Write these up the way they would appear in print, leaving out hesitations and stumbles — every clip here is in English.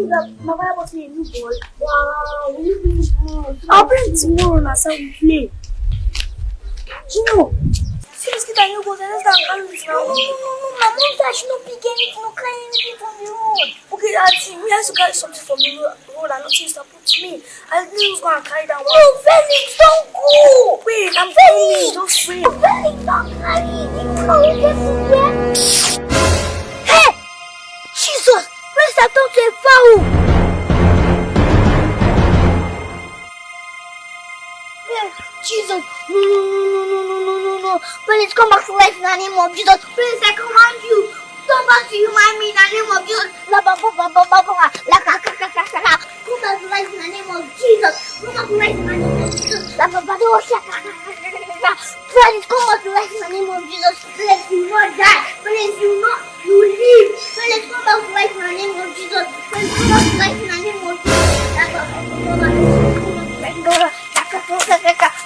My father bought me a new ball. Wow, will you bring it tomorrow? I'll bring it tomorrow now so we play. No. See this kid and you go there, let's not carry it now. No. My mom said I should not pick anything, not carry anything from the road. Okay, Auntie, we have to carry something from the road and nothing to put to me. I think who's going to carry that one. No, Felix, don't go. Wait, I'm Felix. Just wait. Felix, don't carry it. Hey! Jesus! First I talked to a foul! Yeah, Jesus! No. Please come back to life in the name of Jesus. Please, I command you. Come back to human being in the name of Jesus. Come back to life in the name of Jesus. Come back to life in the name of Jesus. Please, come back to life in the name of Jesus. Please, you not die. Please, you live. Please, come back to life in the name of Jesus. Please, come back to life in the name of Jesus.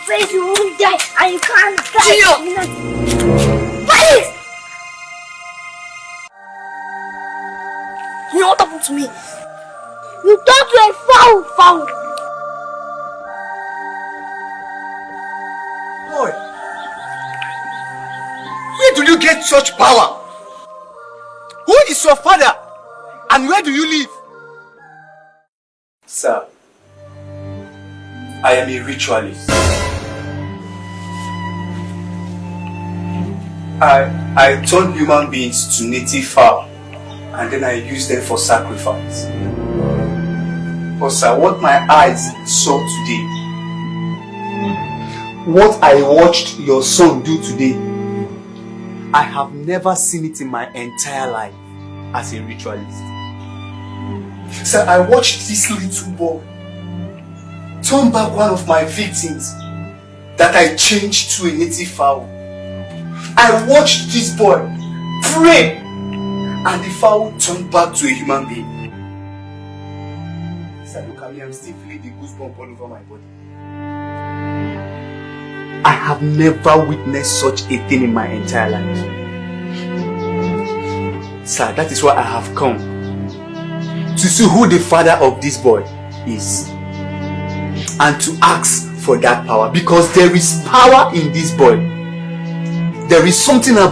Please, you won't die and you can't die. Please! You know what happened to me? You turned to a foul. Boy, where do you get such power? Who is your father? And where do you live? Sir, I am a ritualist. I turn human beings to native fowl and then I use them for sacrifice. But sir, what my eyes saw today, what I watched your son do today, I have never seen it in my entire life as a ritualist. Sir, I watched this little boy turn back one of my victims that I changed to a native fowl. I watched this boy pray and the fowl turned back to a human being. Sir, look at me, I'm still feeling the goosebumps all over my body. I have never witnessed such a thing in my entire life. Sir, that is why I have come to see who the father of this boy is and to ask for that power, because there is power in this boy. There is something about